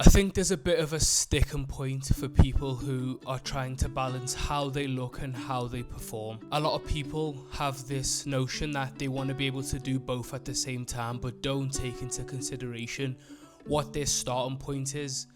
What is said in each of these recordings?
I think there's a bit of a sticking point for people who are trying to balance how they look and how they perform. A lot of people have this notion that they want to be able to do both at the same time, but don't take into consideration what their starting point is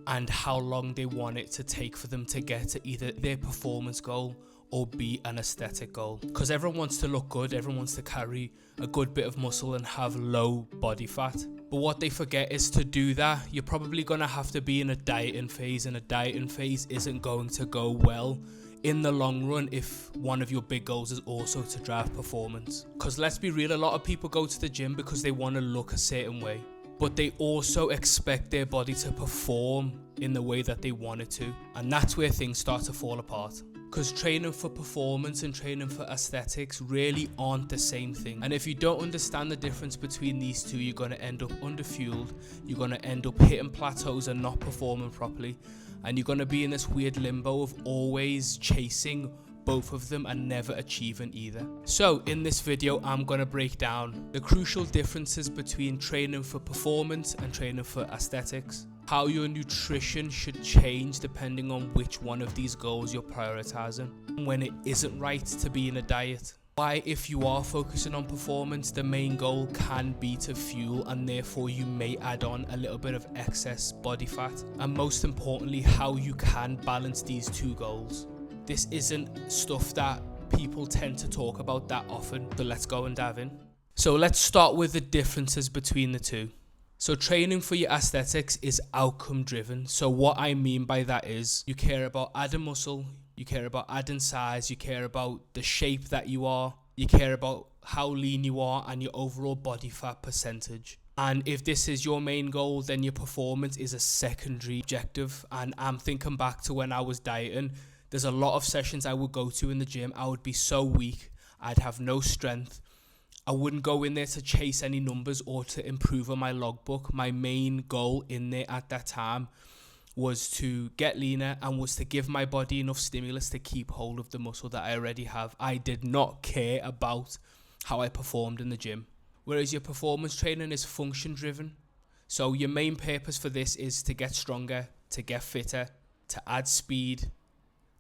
and how long they want it to take for them to get to either their performance goal or be an aesthetic goal. Because everyone wants to look good, everyone wants to carry a good bit of muscle and have low body fat. But what they forget is to do that, you're probably going to have to be in a dieting phase, and a dieting phase isn't going to go well in the long run if one of your big goals is also to drive performance. Because let's be real, a lot of people go to the gym because they want to look a certain way, but they also expect their body to perform in the way that they want it to. And that's where things start to fall apart. Because training for performance and training for aesthetics really aren't the same thing. And if you don't understand the difference between these two, you're going to end up underfueled, you're going to end up hitting plateaus and not performing properly, and you're going to be in this weird limbo of always chasing both of them and never achieving either. So in this video, I'm going to break down the crucial differences between training for performance and training for aesthetics, how your nutrition should change depending on which one of these goals you're prioritizing, when it isn't right to be in a diet, why if you are focusing on performance, the main goal can be to fuel and therefore you may add on a little bit of excess body fat, and most importantly, how you can balance these two goals. This isn't stuff that people tend to talk about that often, so let's go and dive in. So let's start with the differences between the two. So training for your aesthetics is outcome driven. So what I mean by that is you care about adding muscle, you care about adding size, you care about the shape that you are, you care about how lean you are and your overall body fat percentage. And if this is your main goal, then your performance is a secondary objective. And I'm thinking back to when I was dieting. There's a lot of sessions I would go to in the gym. I would be so weak. I'd have no strength. I wouldn't go in there to chase any numbers or to improve on my logbook. My main goal in there at that time was to get leaner and was to give my body enough stimulus to keep hold of the muscle that I already have. I did not care about how I performed in the gym. Whereas your performance training is function driven. So your main purpose for this is to get stronger, to get fitter, to add speed,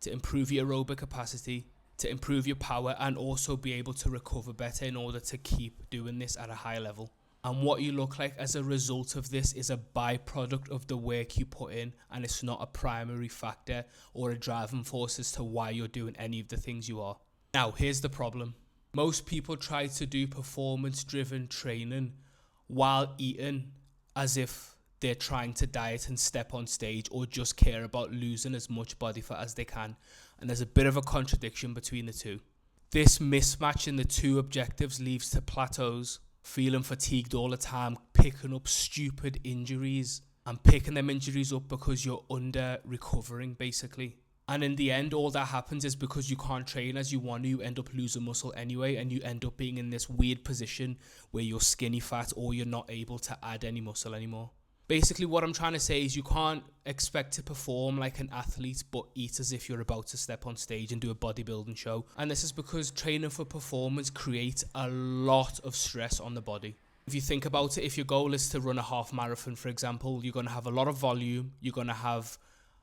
to improve your aerobic capacity, to improve your power, and also be able to recover better in order to keep doing this at a high level. And what you look like as a result of this is a byproduct of the work you put in, and it's not a primary factor or a driving force as to why you're doing any of the things you are. Now, here's the problem. Most people try to do performance-driven training while eating as if they're trying to diet and step on stage, or just care about losing as much body fat as they can. And there's a bit of a contradiction between the two. This mismatch in the two objectives leads to plateaus, feeling fatigued all the time, picking up stupid injuries, and picking them injuries up because you're under recovering basically. And in the end, all that happens is because you can't train as you want to, you end up losing muscle anyway, and you end up being in this weird position where you're skinny fat or you're not able to add any muscle anymore. Basically, what I'm trying to say is you can't expect to perform like an athlete but eat as if you're about to step on stage and do a bodybuilding show. And this is because training for performance creates a lot of stress on the body. If you think about it, if your goal is to run a half marathon, for example, you're going to have a lot of volume, you're going to have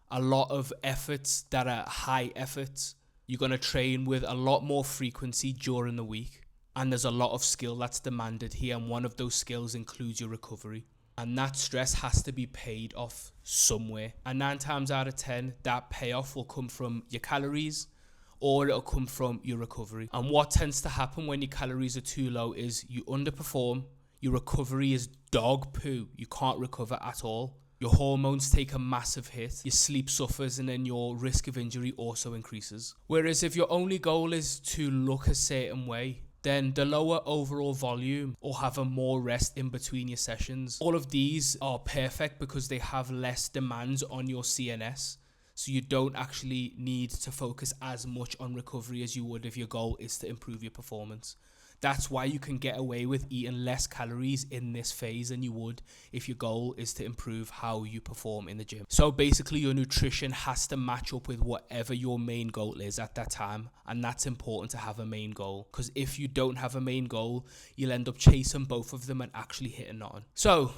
a lot of efforts that are high efforts, you're going to train with a lot more frequency during the week, and there's a lot of skill that's demanded here, and one of those skills includes your recovery. And that stress has to be paid off somewhere. And 9 times out of 10, that payoff will come from your calories or it'll come from your recovery. And what tends to happen when your calories are too low is you underperform, your recovery is dog poo, you can't recover at all. Your hormones take a massive hit, your sleep suffers, and then your risk of injury also increases. Whereas if your only goal is to look a certain way, then the lower overall volume or having more rest in between your sessions, all of these are perfect because they have less demands on your CNS. So you don't actually need to focus as much on recovery as you would if your goal is to improve your performance. That's why you can get away with eating less calories in this phase than you would if your goal is to improve how you perform in the gym. So basically your nutrition has to match up with whatever your main goal is at that time. And that's important to have a main goal, because if you don't have a main goal, you'll end up chasing both of them and actually hitting nothing. So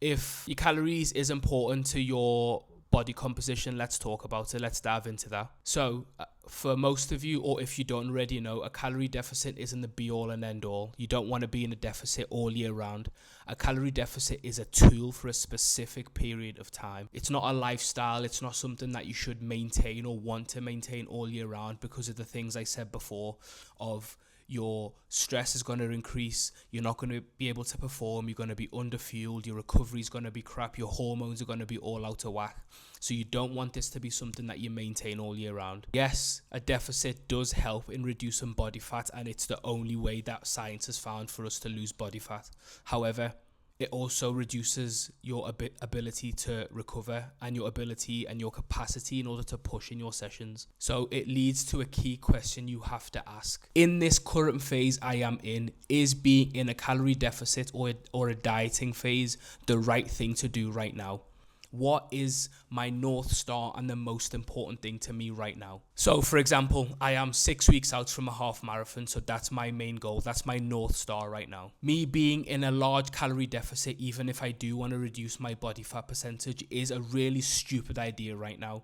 if your calories is important to your body composition, let's talk about it. Let's dive into that. So for most of you, or if you don't already know, a calorie deficit isn't the be all and end all. You don't want to be in a deficit all year round. A calorie deficit is a tool for a specific period of time. It's not a lifestyle. It's not something that you should maintain or want to maintain all year round because of the things I said before of your stress is going to increase, you're not going to be able to perform, you're going to be underfueled, your recovery is going to be crap, your hormones are going to be all out of whack. So you don't want this to be something that you maintain all year round. Yes, a deficit does help in reducing body fat, and it's the only way that science has found for us to lose body fat. However, it also reduces your ability to recover and your ability and your capacity in order to push in your sessions. So it leads to a key question you have to ask. In this current phase I am in, is being in a calorie deficit or a dieting phase the right thing to do right now? What is my North Star and the most important thing to me right now? So, for example, I am 6 weeks out from a half marathon, so that's my main goal. That's my North Star right now. Me being in a large calorie deficit, even if I do want to reduce my body fat percentage, is a really stupid idea right now.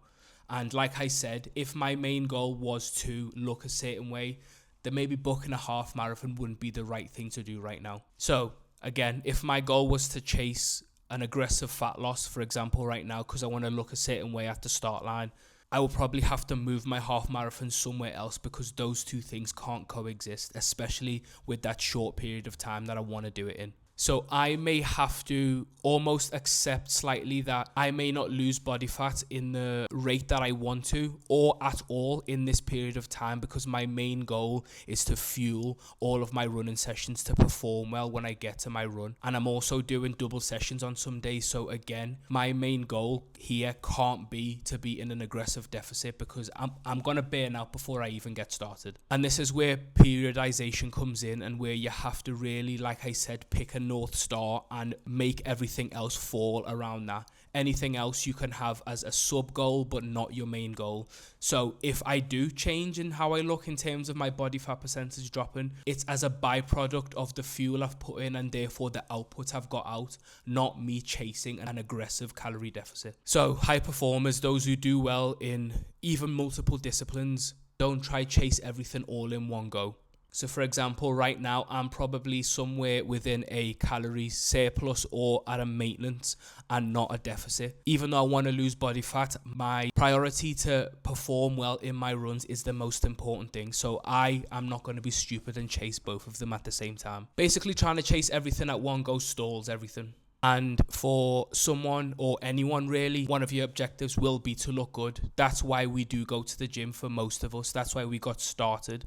And like I said, if my main goal was to look a certain way, then maybe booking a half marathon wouldn't be the right thing to do right now. So, again, if my goal was to chase an aggressive fat loss, for example, right now, because I want to look a certain way at the start line, I will probably have to move my half marathon somewhere else because those two things can't coexist, especially with that short period of time that I want to do it in. So I may have to almost accept slightly that I may not lose body fat in the rate that I want to or at all in this period of time, because my main goal is to fuel all of my running sessions to perform well when I get to my run. And I'm also doing double sessions on some days. So again, my main goal here can't be to be in an aggressive deficit because I'm going to burn out before I even get started. And this is where periodization comes in, and where you have to really, like I said, pick a North Star and make everything else fall around that. Anything else you can have as a sub goal, but not your main goal. So if I do change in how I look in terms of my body fat percentage dropping, it's as a byproduct of the fuel I've put in and therefore the output I've got out, not me chasing an aggressive calorie deficit. So high performers, those who do well in even multiple disciplines, don't try chase everything all in one go. So for example, right now, I'm probably somewhere within a calorie surplus or at a maintenance and not a deficit. Even though I want to lose body fat, my priority to perform well in my runs is the most important thing. So I am not going to be stupid and chase both of them at the same time. Basically, trying to chase everything at one go stalls everything. And for someone or anyone really, one of your objectives will be to look good. That's why we do go to the gym for most of us. That's why we got started.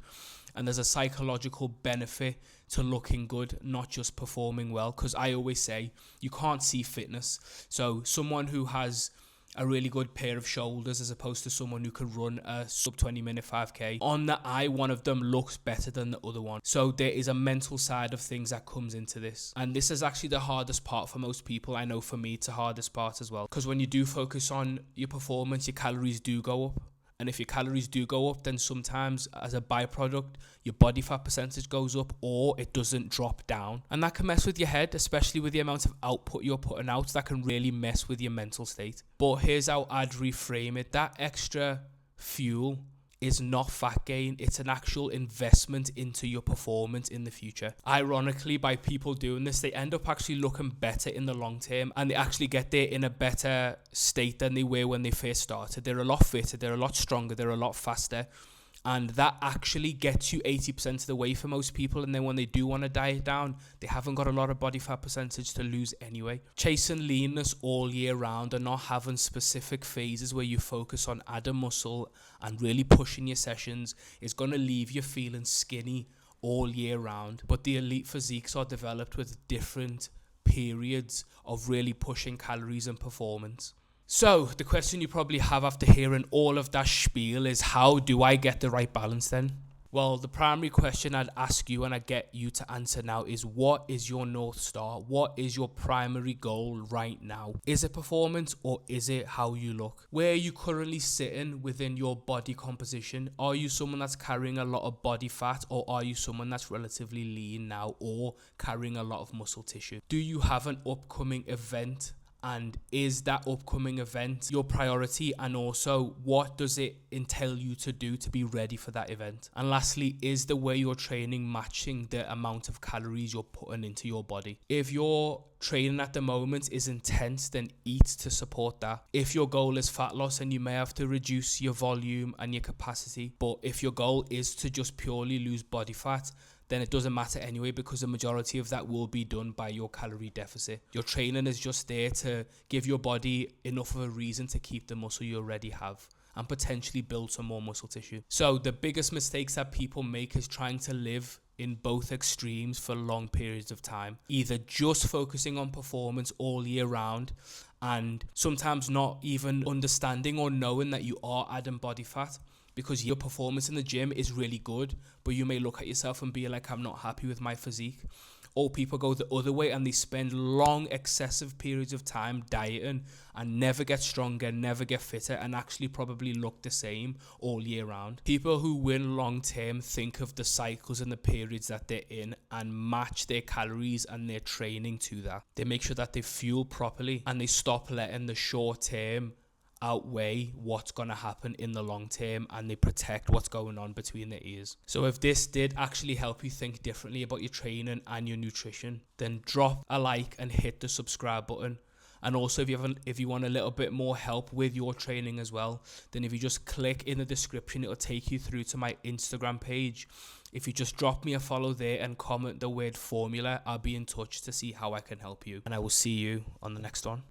And there's a psychological benefit to looking good, not just performing well. Because I always say, you can't see fitness. So someone who has a really good pair of shoulders as opposed to someone who can run a sub 20-minute 5K, on the eye, one of them looks better than the other one. So there is a mental side of things that comes into this. And this is actually the hardest part for most people. I know for me, it's the hardest part as well. Because when you do focus on your performance, your calories do go up. And if your calories do go up, then sometimes as a byproduct, your body fat percentage goes up or it doesn't drop down. And that can mess with your head, especially with the amount of output you're putting out. That can really mess with your mental state. But here's how I'd reframe it. That extra fuel is not fat gain. It's an actual investment into your performance in the future. Ironically, by people doing this, they end up actually looking better in the long term, and they actually get there in a better state than they were when they first started. They're a lot fitter, they're a lot stronger, they're a lot faster. And that actually gets you 80% of the way for most people. And then when they do want to diet down, they haven't got a lot of body fat percentage to lose anyway. Chasing leanness all year round and not having specific phases where you focus on adding muscle and really pushing your sessions is going to leave you feeling skinny all year round. But the elite physiques are developed with different periods of really pushing calories and performance. So the question you probably have after hearing all of that spiel is, how do I get the right balance then? Well, the primary question I'd ask you and I get you to answer now is, what is your North Star? What is your primary goal right now? Is it performance, or is it how you look? Where are you currently sitting within your body composition? Are you someone that's carrying a lot of body fat, or are you someone that's relatively lean now or carrying a lot of muscle tissue? Do you have an upcoming event? And is that upcoming event your priority? And also, what does it entail you to do to be ready for that event? And lastly, is the way you're training matching the amount of calories you're putting into your body? If your training at the moment is intense, then eat to support that. If your goal is fat loss, then you may have to reduce your volume and your capacity. But if your goal is to just purely lose body fat, then it doesn't matter anyway, because the majority of that will be done by your calorie deficit. Your training is just there to give your body enough of a reason to keep the muscle you already have and potentially build some more muscle tissue. So the biggest mistakes that people make is trying to live in both extremes for long periods of time, either just focusing on performance all year round and sometimes not even understanding or knowing that you are adding body fat, because your performance in the gym is really good, but you may look at yourself and be like, I'm not happy with my physique. Or people go the other way and they spend long, excessive periods of time dieting and never get stronger, never get fitter, and actually probably look the same all year round. People who win long term think of the cycles and the periods that they're in and match their calories and their training to that. They make sure that they fuel properly and they stop letting the short term outweigh what's going to happen in the long term, and they protect what's going on between their ears. So if this did actually help you think differently about your training and your nutrition, then drop a like and hit the subscribe button. And also, if you want a little bit more help with your training as well, then if you just click in the description, it'll take you through to my Instagram page. If you just drop me a follow there and comment the word formula, I'll be in touch to see how I can help you. And I will see you on the next one.